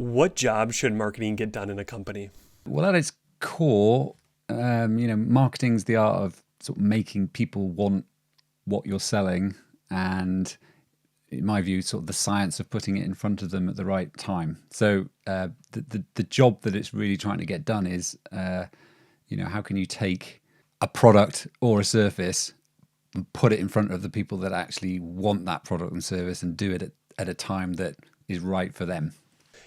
What job should marketing get done in a company? Well, at its core, marketing's the art of sort of making people want what you're selling, and in my view, sort of the science of putting it in front of them at the right time. So the job that it's really trying to get done is, how can you take a product or a service and put it in front of the people that actually want that product and service, and do it at a time that is right for them.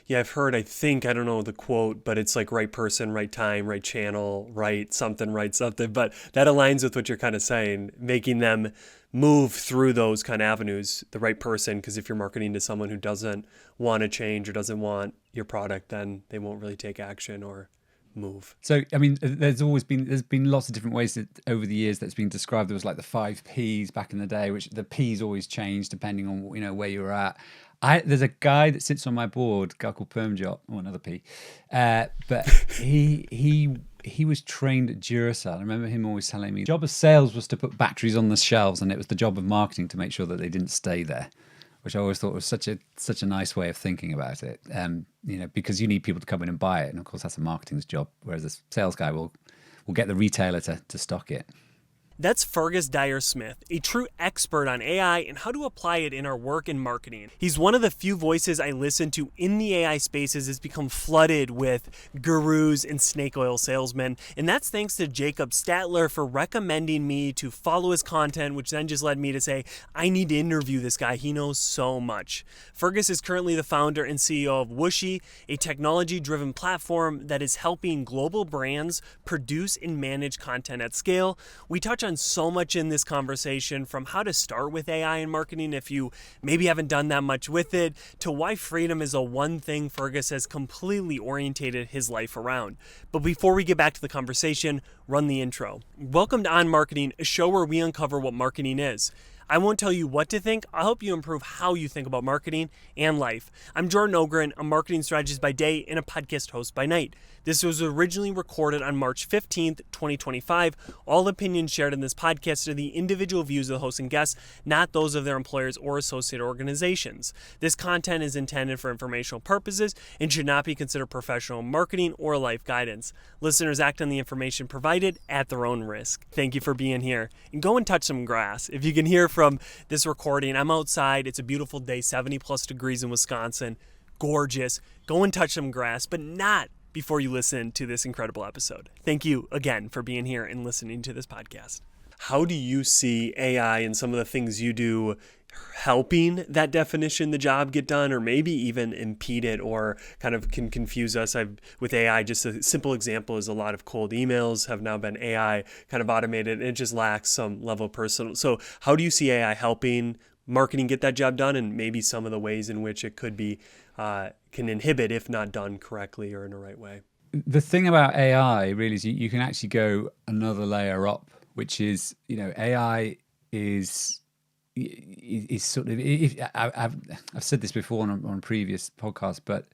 Yeah, I've heard, I don't know the quote, but it's like right person, right time, right channel, right something. But that aligns with what you're kind of saying, making them move through those kind of avenues, the right person. Because if you're marketing to someone who doesn't want to change or doesn't want your product, then they won't really take action or move. So, I mean, there's been lots of different ways that over the years that's been described. There was like the 5 Ps back in the day, which the Ps always change depending on where you were at. There's a guy that sits on my board, a guy called Permjot, or another P, but he was trained at Duracell. I remember him always telling me the job of sales was to put batteries on the shelves, and it was the job of marketing to make sure that they didn't stay there, which I always thought was such a nice way of thinking about it. Because you need people to come in and buy it, and of course that's a marketing's job, whereas a sales guy will get the retailer to stock it. That's Fergus Dyer-Smith, a true expert on AI and how to apply it in our work in marketing. He's one of the few voices I listen to in the AI space as it's become flooded with gurus and snake oil salesmen, and that's thanks to Jacob Statler for recommending me to follow his content, which then just led me to say, I need to interview this guy. He knows so much. Fergus is currently the founder and CEO of Wooshii, a technology-driven platform that is helping global brands produce and manage content at scale. We touch on so much in this conversation, from how to start with AI in marketing if you maybe haven't done that much with it, to why freedom is a one thing Fergus has completely orientated his life around. But before we get back to the conversation, run the intro. Welcome to On Marketing, a show where we uncover what marketing is. I won't tell you what to think. I'll help you improve how you think about marketing and life. I'm Jordan Ogren, a marketing strategist by day and a podcast host by night. This was originally recorded on March 15th, 2025. All opinions shared in this podcast are the individual views of the host and guests, not those of their employers or associated organizations. This content is intended for informational purposes and should not be considered professional marketing or life guidance. Listeners act on the information provided at their own risk. Thank you for being here, and go and touch some grass. If you can hear from this recording, I'm outside. It's a beautiful day, 70 plus degrees in Wisconsin. Gorgeous. Go and touch some grass, but not before you listen to this incredible episode. Thank you again for being here and listening to this podcast. How do you see AI and some of the things you do helping that definition, the job, get done, or maybe even impede it or kind of can confuse us? With AI, just a simple example is a lot of cold emails have now been AI kind of automated, and it just lacks some level of personal. So how do you see AI helping marketing get that job done, and maybe some of the ways in which it could be can inhibit if not done correctly or in the right way? The thing about AI really is you can actually go another layer up, which is, AI is sort of, I've said this before on previous podcasts, but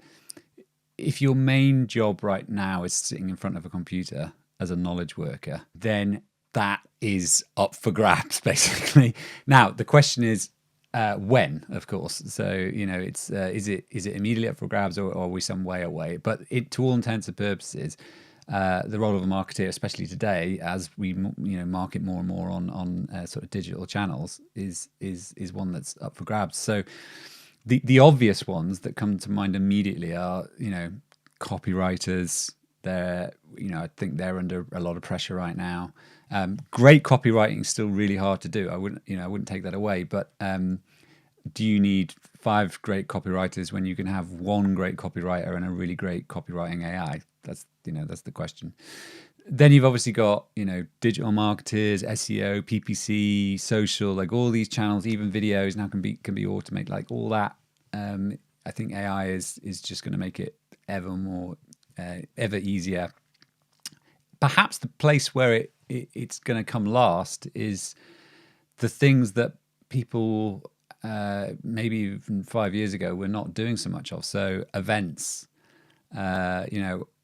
if your main job right now is sitting in front of a computer as a knowledge worker, then that is up for grabs, basically. Now, the question is, when, of course. So, it's is it immediately up for grabs, or are we some way away? But to all intents and purposes, the role of a marketer, especially today, as we market more and more on sort of digital channels, is one that's up for grabs. So, the obvious ones that come to mind immediately are copywriters. I think they're under a lot of pressure right now. Great copywriting is still really hard to do. I wouldn't take that away. But do you need 5 great copywriters when you can have one great copywriter and a really great copywriting AI? That's the question. Then you've obviously got digital marketers, SEO, PPC, social, like all these channels, even videos now can be automated, like all that. I think AI is just going to make it ever easier. Perhaps the place where it's going to come last is the things that people maybe even 5 years ago were not doing so much of. So events, out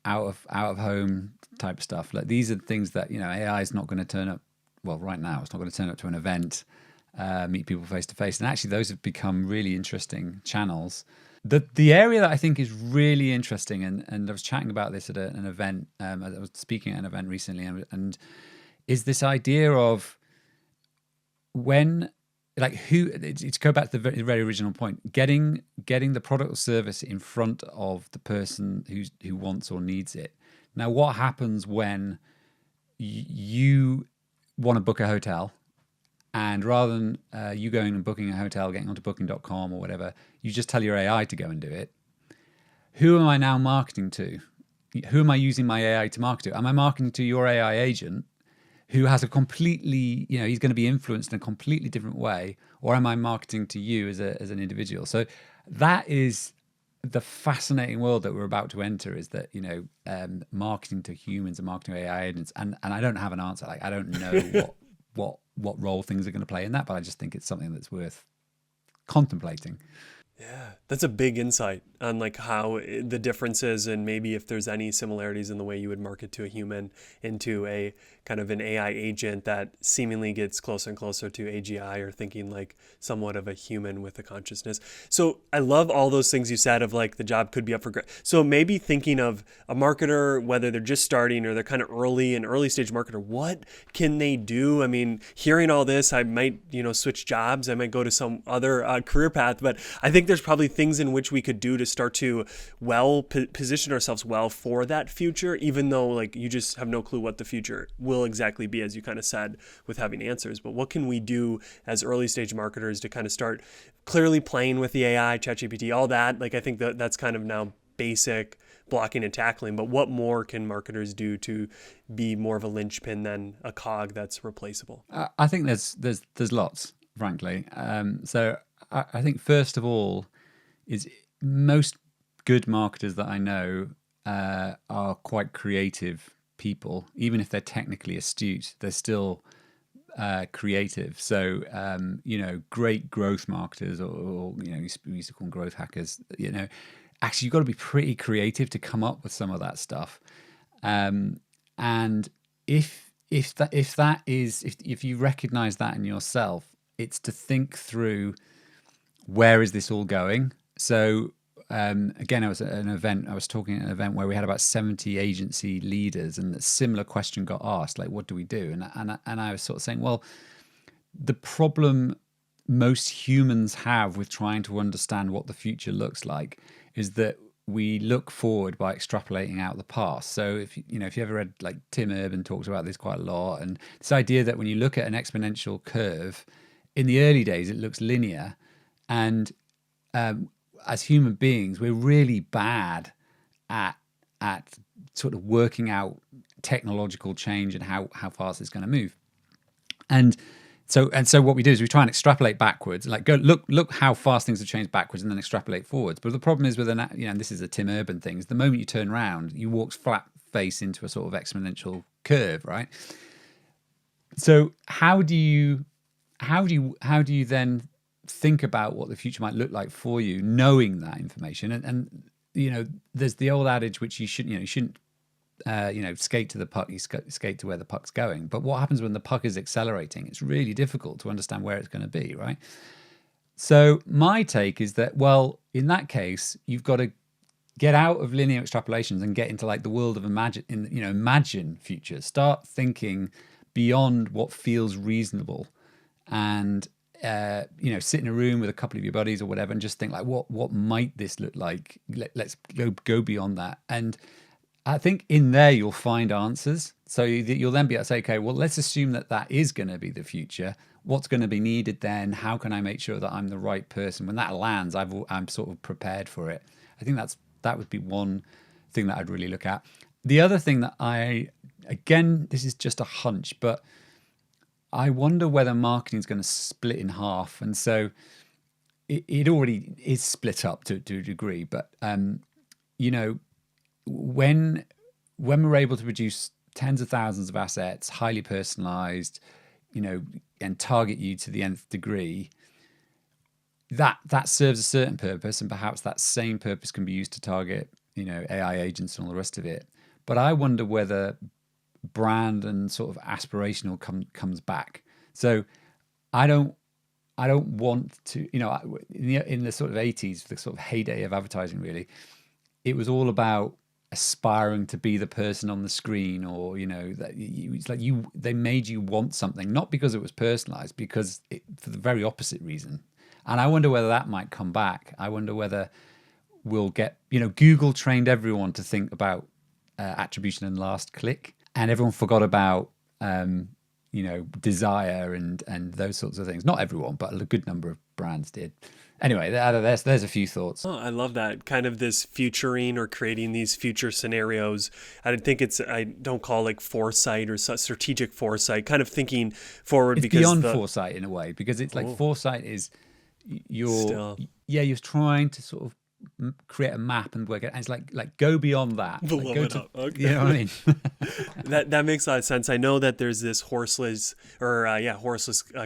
of home type stuff. Like these are things that AI is not going to turn up. Well, right now it's not going to turn up to an event, meet people face to face, and actually those have become really interesting channels The area that I think is really interesting, and I was chatting about this at an event. I was speaking at an event recently, and is this idea of when, like, who, it's go back to the very original point, getting the product or service in front of the person who wants or needs it. Now, what happens when you want to book a hotel, and rather than you going and booking a hotel, getting onto booking.com or whatever, you just tell your AI to go and do it. Who am I now marketing to? Who am I using my AI to market to? Am I marketing to your AI agent who has a completely, he's going to be influenced in a completely different way? Or am I marketing to you as an individual? So that is the fascinating world that we're about to enter, is that, marketing to humans and marketing to AI agents. And I don't have an answer. Like, I don't know what role things are going to play in that, but I just think it's something that's worth contemplating. Yeah, that's a big insight on like how the differences and maybe if there's any similarities in the way you would market to a human into a kind of an AI agent that seemingly gets closer and closer to AGI, or thinking like somewhat of a human with a consciousness. So I love all those things you said of like the job could be up for grabs. So maybe thinking of a marketer, whether they're just starting or they're kind of an early stage marketer, what can they do? I mean, hearing all this, I might, switch jobs. I might go to some other career path, but I think there's probably things in which we could do to start to position ourselves well for that future, even though like you just have no clue what the future will exactly be, as you kind of said, with having answers. But what can we do as early stage marketers to kind of start clearly playing with the AI, ChatGPT, all that? Like, I think that's kind of now basic blocking and tackling, but what more can marketers do to be more of a linchpin than a cog that's replaceable? I think there's lots, frankly. So I think first of all is most good marketers that I know are quite creative people. Even if they're technically astute, they're still creative. So great growth marketers, or we used to call them growth hackers. Actually, you've got to be pretty creative to come up with some of that stuff. And if you recognize that in yourself, it's to think through, where is this all going? So again, I was at an event. I was talking at an event where we had about 70 agency leaders, and a similar question got asked, like, what do we do? And I was sort of saying, well, the problem most humans have with trying to understand what the future looks like is that we look forward by extrapolating out the past. So if you ever read, like, Tim Urban talks about this quite a lot, and this idea that when you look at an exponential curve, in the early days it looks linear, and as human beings, we're really bad at sort of working out technological change and how fast it's going to move. And so what we do is we try and extrapolate backwards, like, go look how fast things have changed backwards, and then extrapolate forwards. But the problem is with and this is a Tim Urban thing, is the moment you turn around, you walk flat face into a sort of exponential curve, right? So how do you then think about what the future might look like for you, knowing that information? And there's the old adage, which you shouldn't skate to the puck, you skate to where the puck's going. But what happens when the puck is accelerating? It's really difficult to understand where it's going to be, right? So my take is that, well, in that case, you've got to get out of linear extrapolations and get into like the world of imagine futures. Start thinking beyond what feels reasonable, and sit in a room with a couple of your buddies or whatever, and just think, like, what might this look like? Let's go beyond that. And I think in there you'll find answers. So you'll then be able to say, okay, well, let's assume that is going to be the future. What's going to be needed then? How can I make sure that I'm the right person? When that lands, I'm sort of prepared for it. I think that would be one thing that I'd really look at. The other thing that again, this is just a hunch, but I wonder whether marketing is going to split in half. And so it already is split up to a degree, but when we're able to produce tens of thousands of assets, highly personalized, and target you to the nth degree, that serves a certain purpose, and perhaps that same purpose can be used to target, AI agents and all the rest of it. But I wonder whether brand and sort of aspirational comes back. So I don't I don't want to, in the sort of 80s, the sort of heyday of advertising, really, it was all about aspiring to be the person on the screen, or it's like they made you want something, not because it was personalized, for the very opposite reason. And I wonder whether that might come back. I wonder whether we'll get, Google trained everyone to think about attribution and last click, and everyone forgot about desire and those sorts of things. Not everyone, but a good number of brands did. Anyway, there's a few thoughts. Oh, I love that. Kind of this futuring or creating these future scenarios. I don't call like foresight or strategic foresight, kind of thinking forward. It's beyond foresight in a way, because it's like foresight is you're trying to sort of create a map and work it, and it's like go beyond that. Blow it up. Okay. You know what I mean? that makes a lot of sense. I know that there's this horseless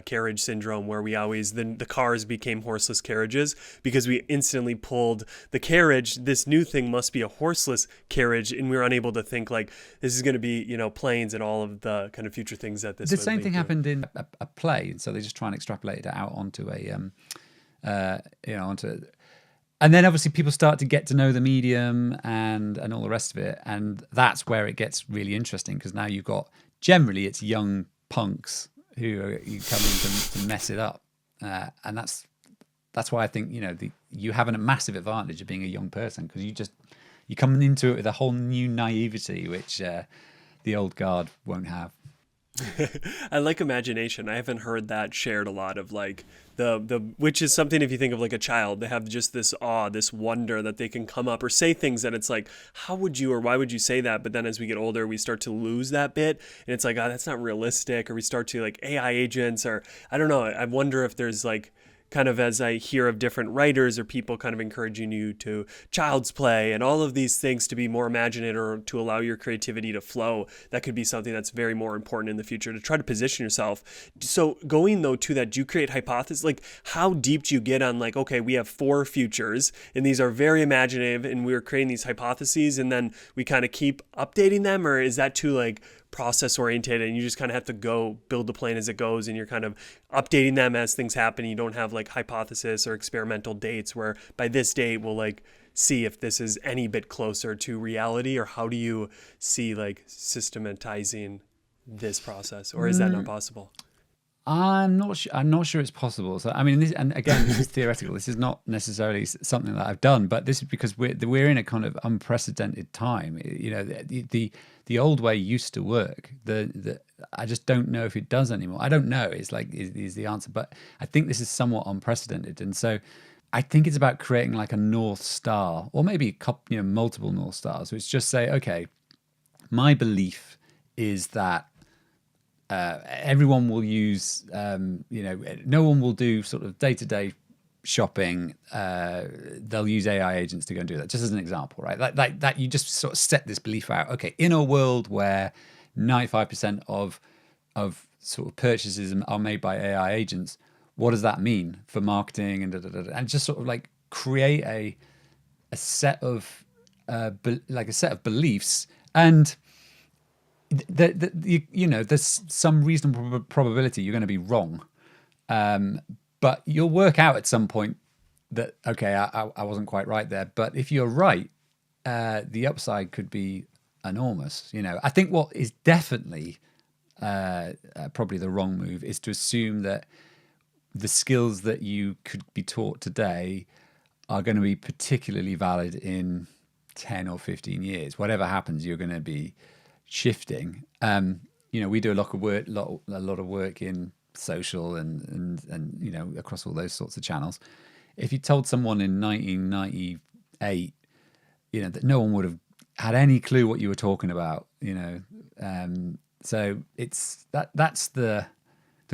carriage syndrome, where we always the cars became horseless carriages because we instantly pulled the carriage. This new thing must be a horseless carriage, and we were unable to think like this is going to be planes and all of the kind of future things that this. The same thing happened in a play, and so they just try and extrapolate it out onto and then obviously people start to get to know the medium and all the rest of it. And that's where it gets really interesting, because now you've got, generally it's young punks who are coming to mess it up. And that's why I think, you have a massive advantage of being a young person, because you come into it with a whole new naivety, which the old guard won't have. I like imagination. I haven't heard that shared a lot of like which is something, if you think of like a child, they have just this awe, this wonder that they can come up or say things that it's like, how would you or why would you say that? But then as we get older, we start to lose that bit, and it's like, oh, that's not realistic. Or we start to like AI agents, or I don't know. I wonder if there's like, kind of as I hear of different writers or people kind of encouraging you to child's play and all of these things to be more imaginative or to allow your creativity to flow, that could be something that's very more important in the future to try to position yourself. So going though to that, do you create hypotheses? Like how deep do you get on like, okay, we have 4 futures and these are very imaginative and we're creating these hypotheses and then we kind of keep updating them? Or is that too like process oriented and you just kind of have to go build the plane as it goes and you're kind of updating them as things happen? You don't have like hypothesis or experimental dates where by this date we'll like see if this is any bit closer to reality? Or how do you see like systematizing this process, or is that not possible? I'm not sure it's possible. So I mean, this is theoretical. This is not necessarily something that I've done, but this is because we're in a kind of unprecedented time. The old way used to work. I just don't know if it does anymore. I don't know. It's like is the answer, but I think this is somewhat unprecedented, and so I think it's about creating like a North Star, or maybe a couple, multiple North Stars. So it's just say, okay, my belief is that. Everyone will use, no one will do sort of day-to-day shopping. They'll use AI agents to go and do that, just as an example, right? Like that you just sort of set this belief out. Okay, in a world where 95% of sort of purchases are made by AI agents, what does that mean for marketing and just sort of like create a set of beliefs. And there's some reasonable probability you're going to be wrong, but you'll work out at some point that okay, I wasn't quite right there. But if you're right, the upside could be enormous. I think what is definitely probably the wrong move is to assume that the skills that you could be taught today are going to be particularly valid in 10 or 15 years. Whatever happens, you're going to be shifting. We do a lot of work in social and across all those sorts of channels. If you told someone in 1998, that no one would have had any clue what you were talking about, so it's that's the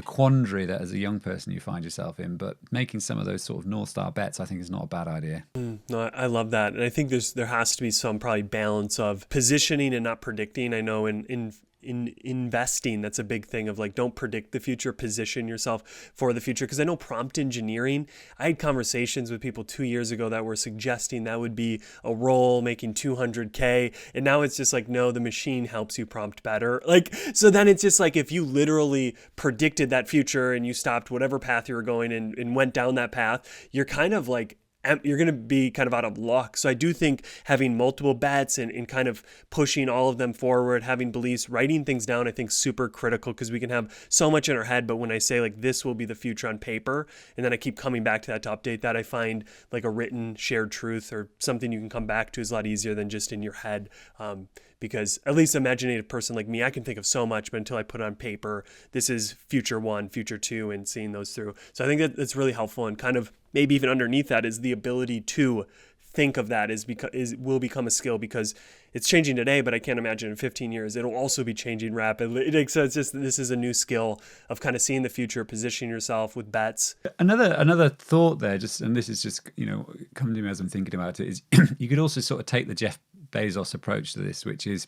quandary that as a young person you find yourself in. But making some of those sort of North Star bets, I think, is not a bad idea. No, I love that. And I think there has to be some probably balance of positioning and not predicting. I know in in investing, that's a big thing of like, don't predict the future, position yourself for the future. Because I know prompt engineering, I had conversations with people 2 years ago that were suggesting that would be a role making 200K. And now it's just like, no, the machine helps you prompt better. Like, so then it's just like, if you literally predicted that future and you stopped whatever path you were going and went down that path, you're kind of like, you're going to be kind of out of luck. So I do think having multiple bets and kind of pushing all of them forward, having beliefs, writing things down, I think super critical, because we can have so much in our head. But when I say like, this will be the future on paper, and then I keep coming back to that to update that, I find like a written shared truth or something you can come back to is a lot easier than just in your head. Because at least an imaginative person like me, I can think of so much, but until I put it on paper, this is future one, future two, and seeing those through. So I think that that's really helpful, and kind of maybe even underneath that is the ability to think of that will become a skill, because it's changing today, but I can't imagine in 15 years it'll also be changing rapidly. So it's just, this is a new skill of kind of seeing the future, positioning yourself with bets. Another thought there, and this is just coming to me as I'm thinking about it, is you could also sort of take the Jeff Bezos approach to this, which is,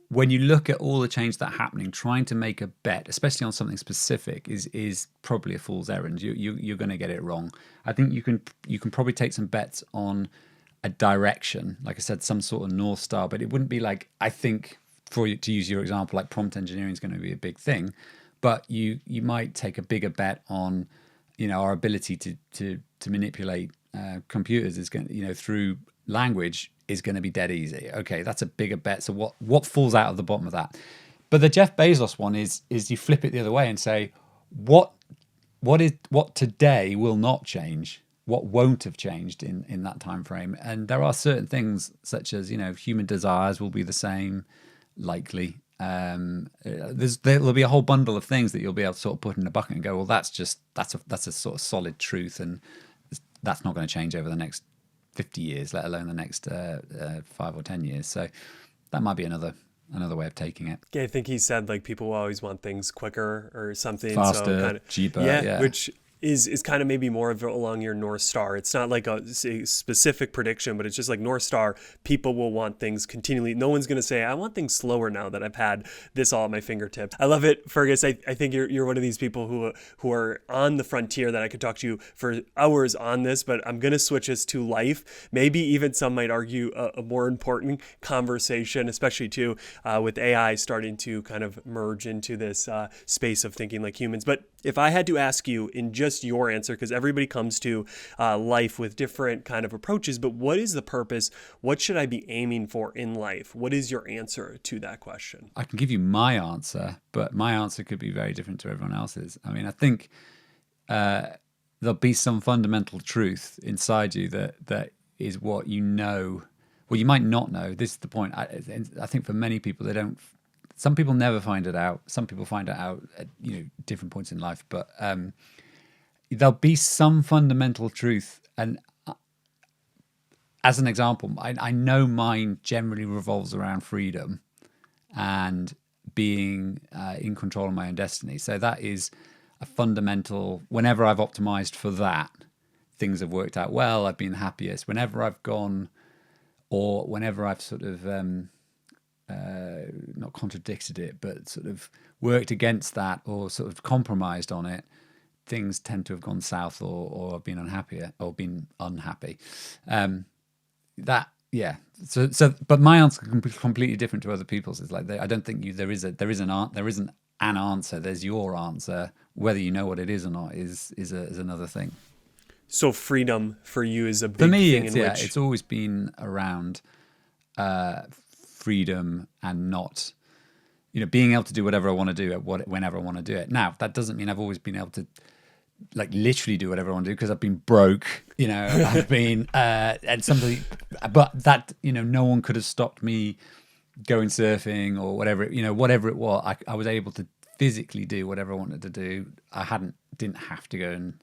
when you look at all the change that's happening, trying to make a bet, especially on something specific, is probably a fool's errand. You're going to get it wrong. I think you can probably take some bets on a direction, like I said, some sort of North Star, but it wouldn't be like, I think, to use your example, like prompt engineering is going to be a big thing, but you might take a bigger bet on, our ability to manipulate computers is going through language is going to be dead easy. Okay, that's a bigger bet. So what falls out of the bottom of that? But the Jeff Bezos one is you flip it the other way and say, what today will not change, what won't have changed in that time frame. And there are certain things such as human desires will be the same, likely. There'll be a whole bundle of things that you'll be able to sort of put in a bucket and go, well, that's a sort of solid truth, and that's not going to change over the next 50 years, let alone the next 5 or 10 years. So that might be another way of taking it. Yeah, I think he said like people will always want things quicker or something. Faster, so kind of, cheaper. Yeah, which is kind of maybe more of along your North Star. It's not like a specific prediction, but it's just like North Star. People will want things continually. No one's going to say, I want things slower now that I've had this all at my fingertips. I love it, Fergus. I think you're one of these people who are on the frontier that I could talk to you for hours on this, but I'm going to switch us to life. Maybe even some might argue a more important conversation, especially too with AI starting to kind of merge into this space of thinking like humans. But if I had to ask you in just your answer, because everybody comes to life with different kind of approaches, but what is the purpose? What should I be aiming for in life? What is your answer to that question? I can give you my answer, but my answer could be very different to everyone else's. I mean, I think there'll be some fundamental truth inside you that is what you know. Well, you might not know. This is the point. I think for many people, they don't. Some people never find it out. Some people find it out at different points in life. But there'll be some fundamental truth. And as an example, I know mine generally revolves around freedom and being in control of my own destiny. So that is a fundamental. Whenever I've optimized for that, things have worked out well. I've been happiest. Whenever I've gone, or whenever I've sort of not contradicted it, but sort of worked against that or sort of compromised on it, things tend to have gone south or been unhappy. But my answer can be completely different to other people's. It's like I don't think there isn't an answer. There's your answer. Whether you know what it is or not is another thing. So freedom for you is a big for me, thing. It's always been around freedom and not, being able to do whatever I want to do whenever I want to do it. Now, that doesn't mean I've always been able to like literally do whatever I want to do, because I've been broke, I've been and something, but that, no one could have stopped me going surfing or whatever, whatever it was. I was able to physically do whatever I wanted to do. Didn't have to go and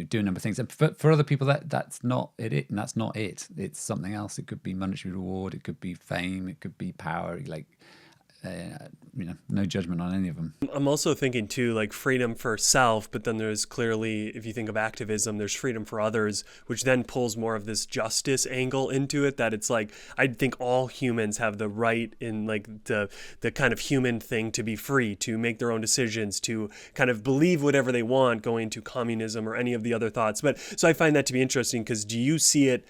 do a number of things. And for other people, that's not it, and that's not it. It's something else. It could be monetary reward. It could be fame. It could be power. Like no judgment on any of them. I'm also thinking too, like freedom for self, but then there's clearly, if you think of activism, there's freedom for others, which then pulls more of this justice angle into it, that it's like, I think all humans have the right in like the kind of human thing to be free, to make their own decisions, to kind of believe whatever they want, going to communism or any of the other thoughts. But so I find that to be interesting, because do you see it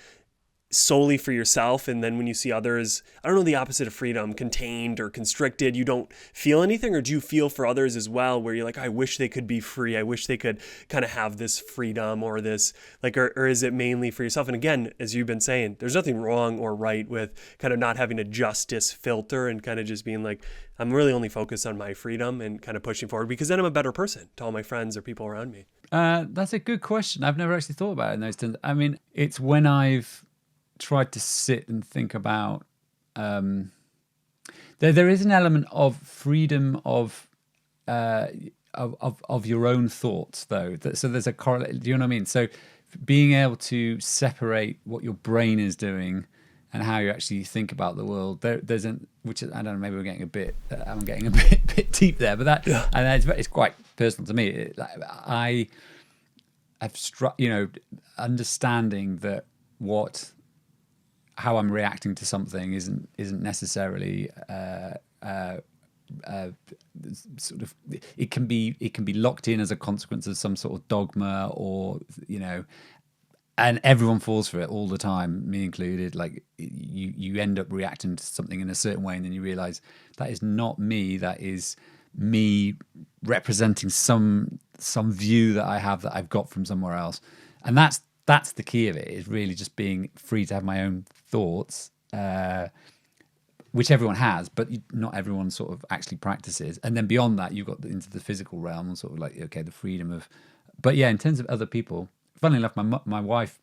solely for yourself, and then when you see others, I don't know, the opposite of freedom, contained or constricted, you don't feel anything? Or do you feel for others as well, where you're like, I wish they could be free, I wish they could kind of have this freedom, or this, like, or is it mainly for yourself? And again, as you've been saying, there's nothing wrong or right with kind of not having a justice filter, and kind of just being like, I'm really only focused on my freedom and kind of pushing forward, because then I'm a better person to all my friends or people around me. That's a good question. I've never actually thought about it in those terms. I mean, it's when I've tried to sit and think about there is an element of freedom of your own thoughts, though. So there's a correlate. Do you know what I mean? So being able to separate what your brain is doing and how you actually think about the world, there's an, which is, I don't know, maybe we're getting a bit I'm getting a bit deep there, but that, yeah. And it's quite personal to me. I've struck, understanding that how I'm reacting to something isn't necessarily sort of, it can be locked in as a consequence of some sort of dogma, or and everyone falls for it all the time, me included. Like you end up reacting to something in a certain way, and then you realize that is not me, that is me representing some view that I have, that I've got from somewhere else. And that's the key of it, is really just being free to have my own thoughts, which everyone has, but not everyone sort of actually practices. And then beyond that, you've got into the physical realm, and sort of like, okay, the freedom of, but yeah, in terms of other people, funnily enough, my wife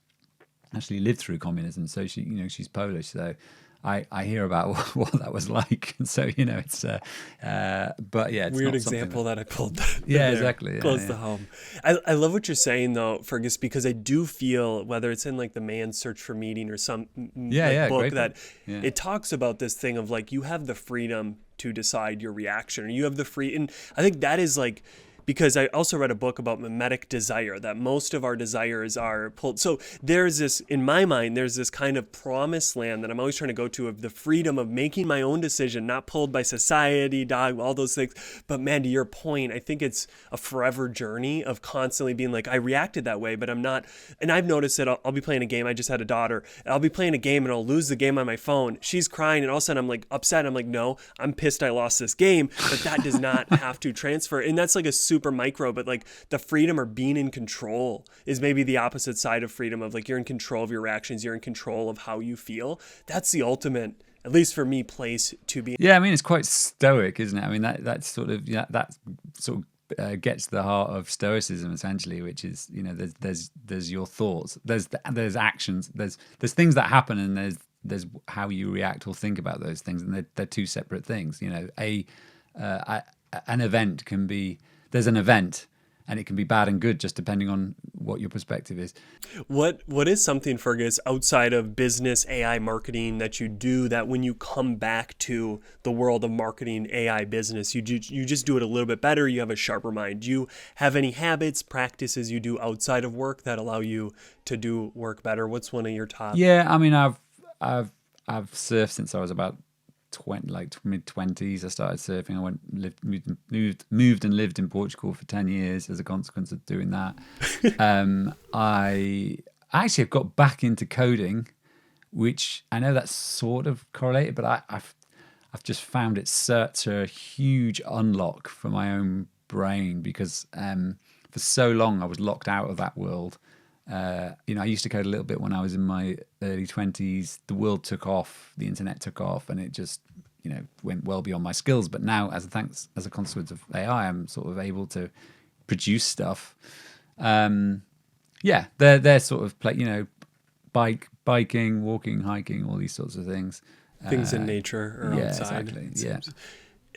actually lived through communism, so she's Polish, so I hear about what that was like, and so it's but yeah, it's weird example that I pulled. Yeah, exactly. Yeah, close to home. I love what you're saying though, Fergus, because I do feel, whether it's in like The Man's Search for Meaning or some book, that it talks about this thing of like, you have the freedom to decide your reaction, or you have the free, and I think that is like, because I also read a book about mimetic desire, that most of our desires are pulled. So there's this, in my mind, there's this kind of promised land that I'm always trying to go to, of the freedom of making my own decision, not pulled by society, dogma, all those things. But man, to your point, I think it's a forever journey of constantly being like, I reacted that way, but I'm not. And I've noticed that I'll be playing a game. I just had a daughter. And I'll be playing a game and I'll lose the game on my phone. She's crying, and all of a sudden I'm like upset. I'm like, no, I'm pissed I lost this game. But that does not have to transfer. And that's like a super micro, but like the freedom or being in control is maybe the opposite side of freedom, of like, you're in control of your reactions, you're in control of how you feel. That's the ultimate, at least for me, place to be. Yeah, I mean, it's quite stoic, isn't it? I mean, that sort of gets to the heart of stoicism, essentially, which is, there's your thoughts, there's actions, there's things that happen, and there's how you react or think about those things, and they're two separate things. An event can be, there's an event, and it can be bad and good, just depending on what your perspective is. What is something, Fergus, outside of business AI marketing, that you do, that when you come back to the world of marketing AI business, you just do it a little bit better, you have a sharper mind? Do you have any habits, practices you do outside of work that allow you to do work better? What's one of your top? Yeah, I mean, I've surfed since I was about mid-20s. I started surfing. I moved and lived in Portugal for 10 years as a consequence of doing that. I actually have got back into coding, which I know that's sort of correlated, but I've just found it such a huge unlock for my own brain, because for so long I was locked out of that world. I used to code a little bit when I was in my early 20s. The world took off, the internet took off, and it just, went well beyond my skills. But now, as a consequence of AI, I'm sort of able to produce stuff. They're sort of biking, walking, hiking, all these sorts of things. Things in nature or outside. Exactly. Yeah.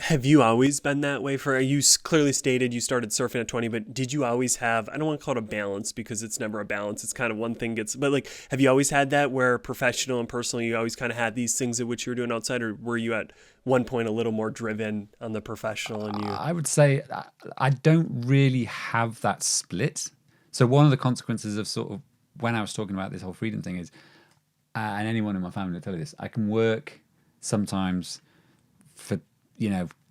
Have you always been that way? Clearly stated you started surfing at 20, but did you always have, I don't want to call it a balance because it's never a balance. It's kind of one thing but like, have you always had that where professional and personal, you always kind of had these things at which you were doing outside, or were you at one point a little more driven on the professional and you? I would say I don't really have that split. So one of the consequences of sort of when I was talking about this whole freedom thing is, and anyone in my family will tell you this, I can work sometimes for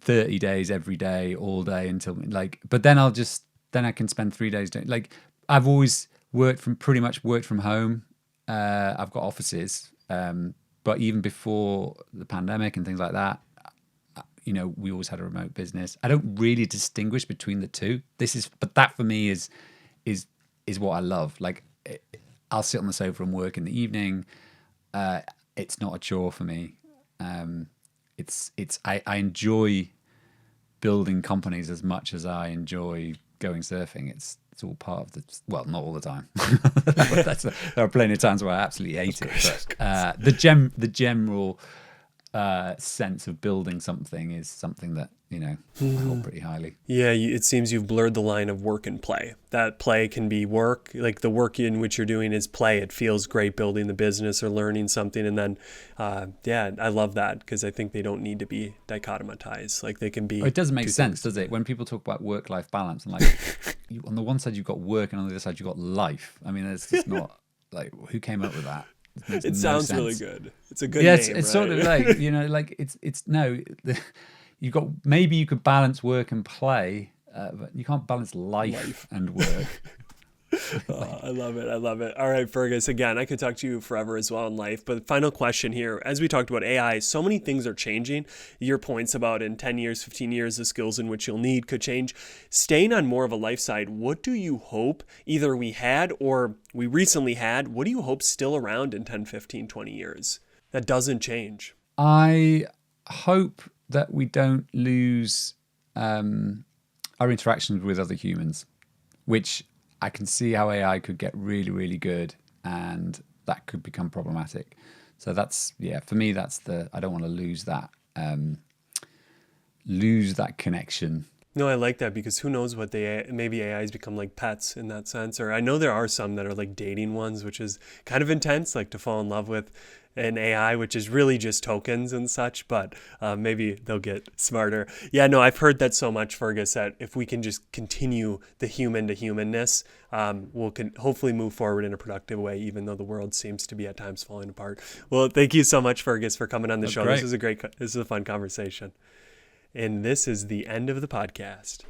30 days every day all day until but then I can spend 3 days doing, I've always pretty much worked from home. I've got offices, but even before the pandemic and things like that, we always had a remote business. I don't really distinguish between the two. But that for me is what I love. I'll sit on the sofa and work in the evening. It's not a chore for me. I enjoy building companies as much as I enjoy going surfing. It's all part of well, not all the time. There are plenty of times where I absolutely hate it. But the general sense of building something is something that I hold pretty highly. Yeah, it seems you've blurred the line of work and play. That play can be work, like the work in which you're doing is play. It feels great building the business or learning something. And then, I love that because I think they don't need to be dichotomatized. Like they can be. It doesn't make sense, does it? When people talk about work-life balance and on the one side you've got work and on the other side you've got life. I mean, it's just not who came up with that? It sounds sense. Really good. It's a good name, it's sort of it's no. You've got, maybe you could balance work and play, but you can't balance life. And work. I love it. I love it. All right, Fergus, again, I could talk to you forever as well in life, but final question here. As we talked about AI, so many things are changing. Your points about in 10 years, 15 years, the skills in which you'll need could change. Staying on more of a life side, what do you hope either we had or we recently had, what do you hope still around in 10, 15, 20 years that doesn't change? I hope that we don't lose our interactions with other humans, which I can see how AI could get really, really good, and that could become problematic. So for me, I don't want to lose that connection. No, I like that because who knows what maybe AIs become like pets in that sense. Or I know there are some that are like dating ones, which is kind of intense, like to fall in love with an AI, which is really just tokens and such, but maybe they'll get smarter. Yeah, no, I've heard that so much, Fergus, that if we can just continue the human to humanness, we'll hopefully move forward in a productive way, even though the world seems to be at times falling apart. Well, thank you so much, Fergus, for coming on the show. Great. This is a fun conversation. And this is the end of the podcast.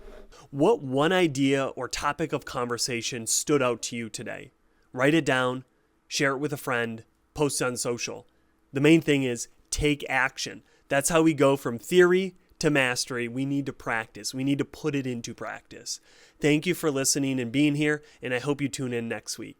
What one idea or topic of conversation stood out to you today? Write it down, share it with a friend, post on social. The main thing is take action. That's how we go from theory to mastery. We need to practice. We need to put it into practice. Thank you for listening and being here, and I hope you tune in next week.